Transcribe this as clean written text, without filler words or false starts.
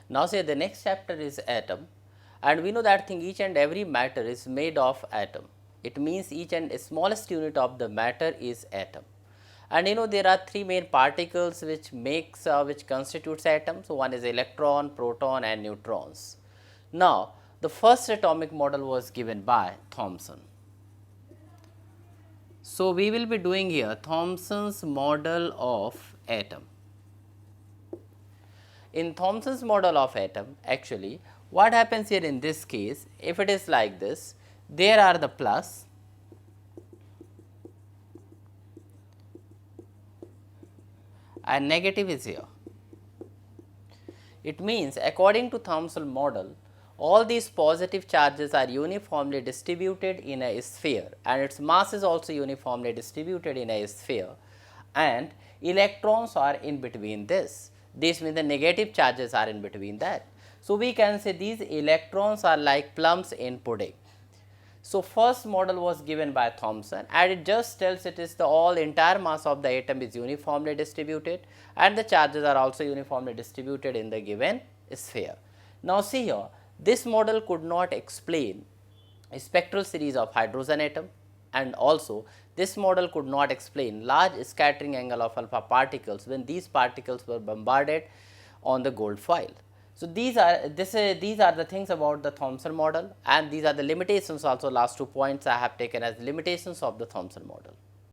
Now say the next chapter is atom, and we know that thing each and every matter is made of atom. It means each and smallest unit of the matter is atom. And there are three main particles which constitutes atoms. So one is electron, proton and neutrons. Now the first atomic model was given by Thomson. So we will be doing here Thomson's model of atom. In Thomson's model of atom, actually what happens here in this case, if it is like this, there are the plus and negative is here. It means according to Thomson model, all these positive charges are uniformly distributed in a sphere and its mass is also uniformly distributed in a sphere, and electrons are in between this. This means the negative charges are in between that. So we can say these electrons are like plums in pudding. So first model was given by Thomson and it just tells it is the all entire mass of the atom is uniformly distributed and the charges are also uniformly distributed in the given sphere. Now see here, this model could not explain a spectral series of hydrogen atom, and also this model could not explain large scattering angle of alpha particles when these particles were bombarded on the gold foil. So these are the things about the Thomson model, and these are the limitations also. Last 2 points I have taken as limitations of the Thomson model.